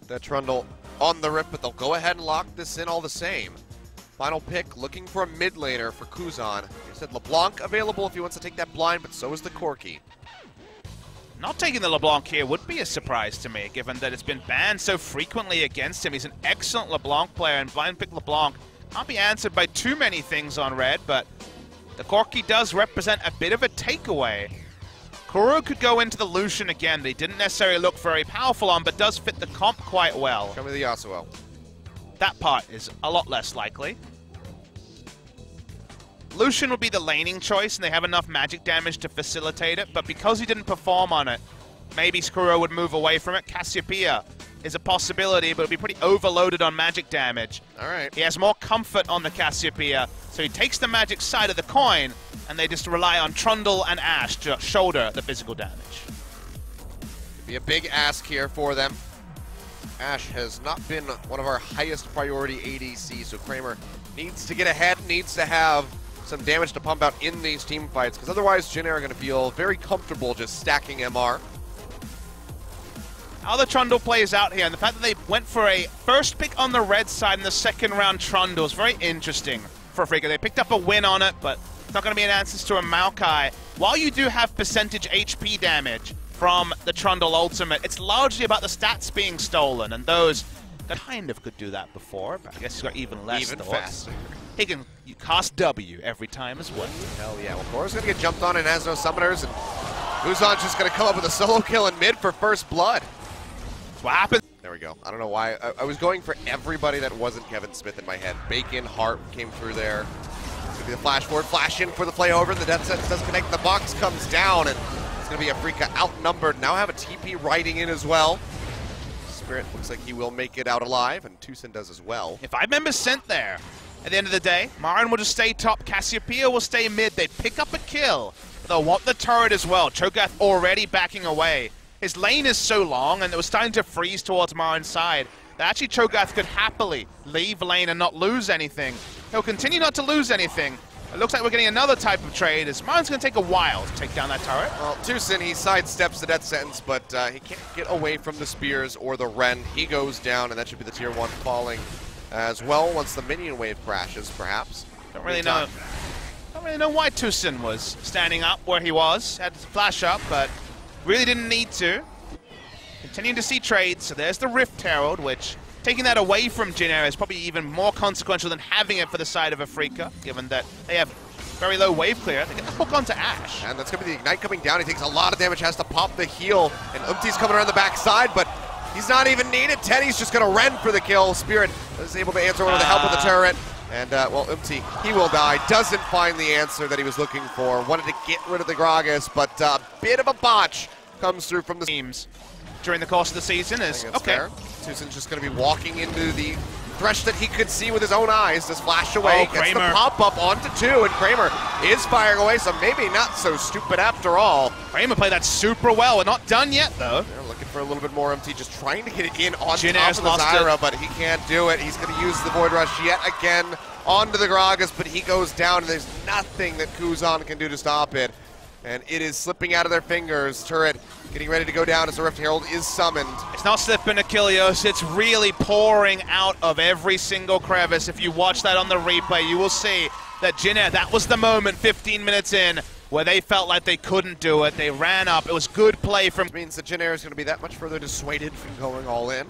That Trundle on the rip, but they'll go ahead and lock this in all the same. Final pick, looking for a mid laner for Kuzan. He said LeBlanc available if he wants to take that blind, but so is the Corki. Not taking the LeBlanc here would be a surprise to me, given that it's been banned so frequently against him. He's an excellent LeBlanc player, and blind pick LeBlanc can't be answered by too many things on red, but the Corki does represent a bit of a takeaway. Kuro could go into the Lucian again. They didn't necessarily look very powerful on, but does fit the comp quite well. Show me the Yasuo. That part is a lot less likely. Lucian would be the laning choice, and they have enough magic damage to facilitate it, but because he didn't perform on it, maybe Kuro would move away from it. Cassiopeia is a possibility, but it'll be pretty overloaded on magic damage. All right. He has more comfort on the Cassiopeia, so he takes the magic side of the coin, and they just rely on Trundle and Ashe to shoulder the physical damage. Be a big ask here for them. Ashe has not been one of our highest priority ADC, so Kramer needs to get ahead, needs to have some damage to pump out in these team fights, because otherwise Jin Air are going to feel very comfortable just stacking MR. How the Trundle plays out here, and the fact that they went for a first pick on the red side in the second round Trundle is very interesting for Afrika. They picked up a win on it, but it's not going to be an answer to a Maokai. While you do have percentage HP damage from the Trundle ultimate, it's largely about the stats being stolen, and those that kind of could do that before, but I guess he's got even less Even thoughts. faster. He can cast W every time as well. Hell yeah. Well, Kora's going to get jumped on and has no summoners, and Kuzan's just going to come up with a solo kill in mid for first blood. That's what happened. There we go. I don't know why. I was going for everybody that wasn't Kevin Smith in my head. Bacon, Hart came through there. It's going to be the flash forward, flash in for the play over. The death sentence does connect. The box comes down, and it's going to be Afrika outnumbered. Now have a TP riding in as well. Spirit looks like he will make it out alive, and Tucson does as well. If 5 members sent there, at the end of the day, MaRin will just stay top, Cassiopeia will stay mid, they pick up a kill. They'll want the turret as well. Cho'Gath already backing away. His lane is so long, and it was starting to freeze towards MaRin's side, that actually Cho'Gath could happily leave lane and not lose anything. He'll continue not to lose anything. It looks like we're getting another type of trade, as MaRin's going to take a while to take down that turret. Well, Tucson, he sidesteps the death sentence, but he can't get away from the spears or the Ren. He goes down, and that should be the tier 1 falling as well once the minion wave crashes, perhaps. Don't really know why Tucson was standing up where he was. Had to flash up, but really didn't need to. Continuing to see trades, so there's the Rift Herald, which taking that away from Jin Air is probably even more consequential than having it for the side of Afrika, given that they have very low wave clear. They get the hook onto Ashe. And that's going to be the Ignite coming down. He takes a lot of damage, has to pop the heal, and Umti's coming around the backside, but he's not even needed. Teddy's just going to Ren for the kill. Spirit is able to answer with the help of the turret. And, well, Umti, he will die. Doesn't find the answer that he was looking for. Wanted to get rid of the Gragas, but a bit of a botch comes through from the teams during the course of the season. Is okay. Tucson's just going to be walking into the thresh that he could see with his own eyes. Just flash away, gets the pop-up onto 2, and Kramer is firing away, so maybe not so stupid after all. Kramer played that super well. We're not done yet, though. They're looking for a little bit more. MT just trying to get it in on top of the Zyra, but he can't do it. He's going to use the Void Rush yet again onto the Gragas, but he goes down, and there's nothing that Kuzan can do to stop it. And it is slipping out of their fingers. Turret getting ready to go down as the Rift Herald is summoned. It's not slipping, Achilleos. It's really pouring out of every single crevice. If you watch that on the replay, you will see that Jin Air, that was the moment 15 minutes in where they felt like they couldn't do it. They ran up. It was good play from... Which means that Jin Air is going to be that much further dissuaded from going all in.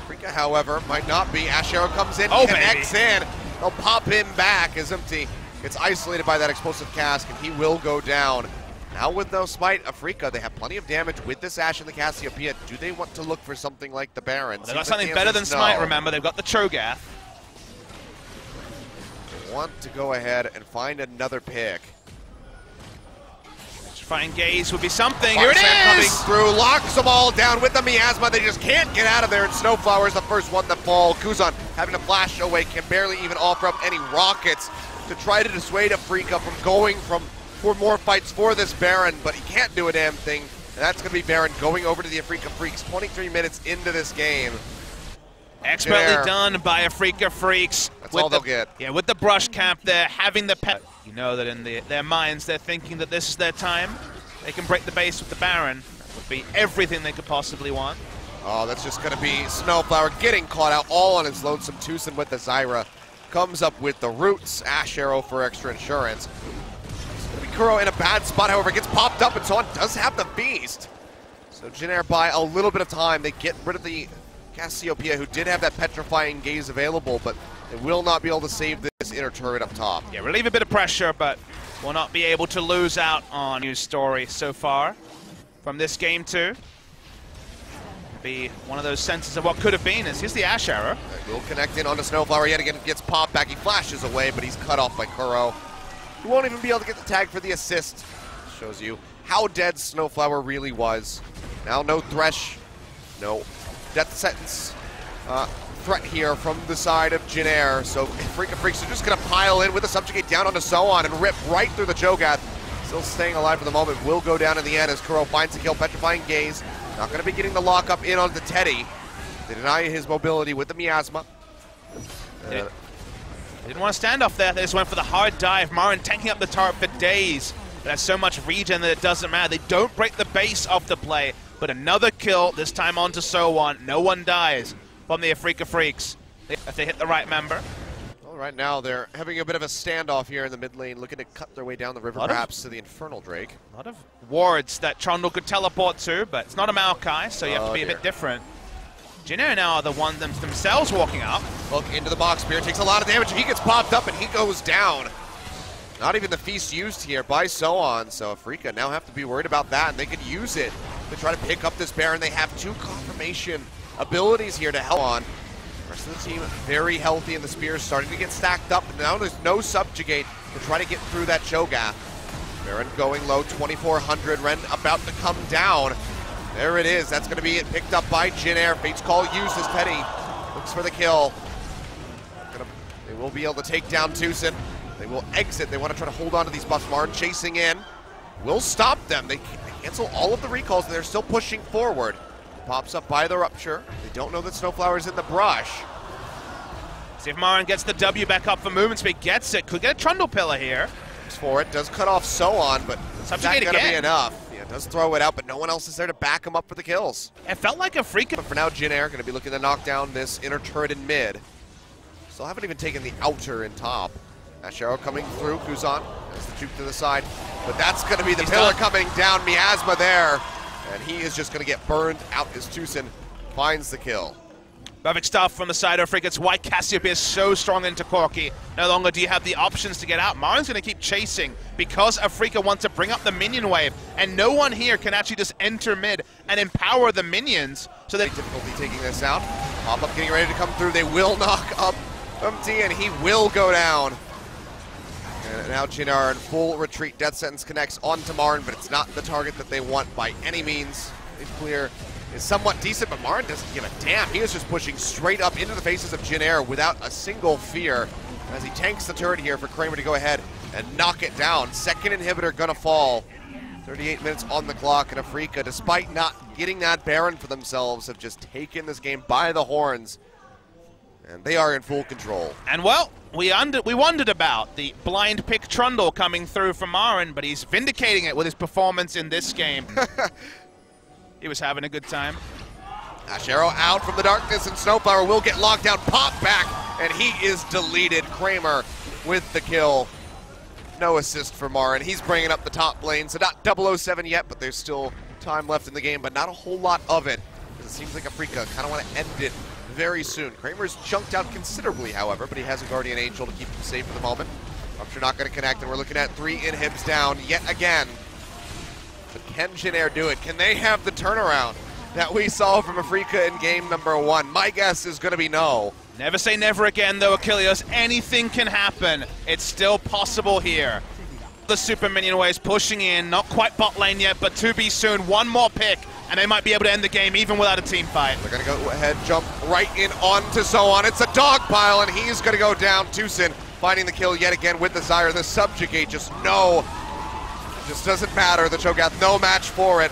Afrika, however, might not be. Ashe Arrow comes in, connects in. They'll pop him back as Empty gets isolated by that explosive cask, and he will go down. Now with no smite, Afrika, they have plenty of damage with this Ashe and the Cassiopeia. Do they want to look for something like the Baron? Well, they've got something better than smite, remember. They've got the Cho'Gath. They want to go ahead and find another pick. Fine gaze would be something. Here it is! Coming through, locks them all down with the miasma. They just can't get out of there, and Snowflower is the first one to fall. Kuzan having to flash away, can barely even offer up any rockets to try to dissuade Afrika from going for more fights for this Baron, but he can't do a damn thing. And that's going to be Baron going over to the Afrika Freaks 23 minutes into this game. Expertly done by Afrika Freaks. That's all they'll get. Yeah, with the brush camp there, having the pet. You know that in their minds, they're thinking that this is their time. They can break the base with the Baron. That would be everything they could possibly want. Oh, that's just gonna be Snowflower getting caught out all on his lonesome. Tucson with the Zyra. Comes up with the roots. Ash Arrow for extra insurance. It's gonna be Kuro in a bad spot, however, gets popped up, and Sohan does have the Beast. So Jin Air by a little bit of time. They get rid of the Cassiopeia, who did have that Petrifying Gaze available, but they will not be able to save this inner turret up top. Yeah, relieve a bit of pressure, but will not be able to lose out on news story so far from this game too. Be one of those senses of what could have been. Here's the Ash Arrow. Will connect in onto Snowflower yet again. Gets popped back. He flashes away, but he's cut off by Kuro. He won't even be able to get the tag for the assist. Shows you how dead Snowflower really was. Now no Thresh, no death sentence threat here from the side of Jin Air. So Freak of Freaks are just going to pile in with the Subjugate down onto Sohan and rip right through the Cho'Gath. Still staying alive for the moment. Will go down in the end as Kuro finds the kill. Petrifying Gaze. Not going to be getting the lockup in onto Teddy. They deny his mobility with the Miasma. They didn't want to stand off there. They just went for the hard dive. MaRin tanking up the turret for days. But has so much regen that it doesn't matter. They don't break the base of the play. But another kill, this time onto Sohan. No one dies from the Afrika Freaks if they hit the right member. Well, right now they're having a bit of a standoff here in the mid lane, looking to cut their way down the river, perhaps to the Infernal Drake. A lot of wards that Trundle could teleport to, but it's not a Maokai, so you have to be a bit different. Jin Air now are the ones themselves walking up. Look into the box. Spear takes a lot of damage. He gets popped up and he goes down. Not even the feast used here by Sohan, so Afrika now have to be worried about that, and they could use it to try to pick up this Baron. They have two confirmation abilities here to help on. The rest of the team very healthy, and the Spear's starting to get stacked up, and now there's no Subjugate to try to get through that Cho'Gath. Baron going low, 2,400. Ren about to come down. There it is. That's going to be it picked up by Jin Air. Fate's Call used as Teddy looks for the kill. They will be able to take down Tucson. They will exit. They want to try to hold on to these buffs. MaRin chasing in. Will stop them. They cancel all of the recalls, and they're still pushing forward. Pops up by the Rupture. They don't know that Snowflower's in the brush. See if MaRin gets the W back up for movement speed. Gets it. Could get a Trundle Pillar here. Looks for it. Does cut off Sohan, but it's not going to be enough. Yeah, does throw it out, but no one else is there to back him up for the kills. It felt like a freak. But for now, Jin Air going to be looking to knock down this inner turret in mid. Still haven't even taken the outer in top. Ash Arrow coming through. Kuzan has the juke to the side. But that's going to be the pillar coming down. Miasma there. And he is just going to get burned out as Tucson finds the kill. Perfect stuff from the side of Afrika. It's why Cassiopeia is so strong into Corki. No longer do you have the options to get out. MaRin's going to keep chasing because Afrika wants to bring up the minion wave. And no one here can actually just enter mid and empower the minions. So they difficulty taking this out. Pop-up getting ready to come through. They will knock up Umti, and he will go down. And now Jin Air in full retreat. Death Sentence connects onto MaRin, but it's not the target that they want by any means. It's clear. Is somewhat decent, but MaRin doesn't give a damn. He is just pushing straight up into the faces of Jin Air without a single fear as he tanks the turret here for Kramer to go ahead and knock it down. Second inhibitor gonna fall. 38 minutes on the clock, and Afrika, despite not getting that Baron for themselves, have just taken this game by the horns, and they are in full control. And well, we wondered about the blind pick Trundle coming through from MaRin, but he's vindicating it with his performance in this game. He was having a good time. Ash Arrow out from the darkness, and Snowflower will get locked down. Pop back, and he is deleted. Kramer with the kill. No assist for MaRin. He's bringing up the top lane, so not 007 yet, but there's still time left in the game, but not a whole lot of it. It seems like Afrika kind of want to end it very soon. Kramer's chunked out considerably, however, but he has a Guardian Angel to keep him safe for the moment. Rupture not going to connect, and we're looking at 3 inhibs down yet again. But can Jin Air do it? Can they have the turnaround that we saw from Afrika in game number 1? My guess is going to be no. Never say never again, though, Achilles. Anything can happen. It's still possible here. The super minion waves pushing in, not quite bot lane yet, but to be soon. One more pick, and they might be able to end the game even without a team fight. They're going to go ahead, jump right in onto Sohan. It's a dog pile, and he's going to go down. Tucson finding the kill yet again with the Zyra. The Subjugate, just no. It just doesn't matter. The Cho'Gath, no match for it.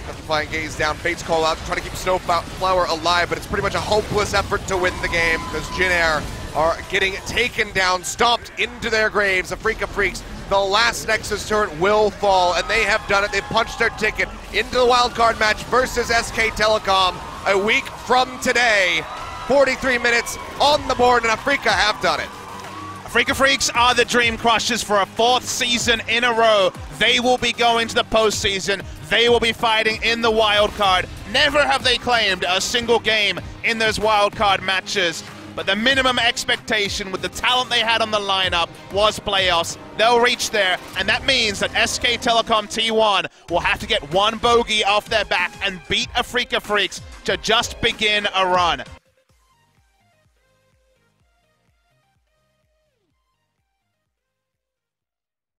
Petrifying Gaze down, Fate's Call out, trying to keep Snowflower alive, but it's pretty much a hopeless effort to win the game because Jin Air are getting taken down, stomped into their graves. Afrika Freaks, the last Nexus turret will fall, and they have done it. They've punched their ticket into the wildcard match versus SK Telecom. a week from today. 43 minutes on the board, and Afrika have done it. Afrika Freaks are the Dream Crushers for a 4th season in a row. They will be going to the postseason. They will be fighting in the wild card. Never have they claimed a single game in those wild card matches. But the minimum expectation with the talent they had on the lineup was playoffs. They'll reach there, and that means that SK Telecom T1 will have to get one bogey off their back and beat Afrika Freaks to just begin a run.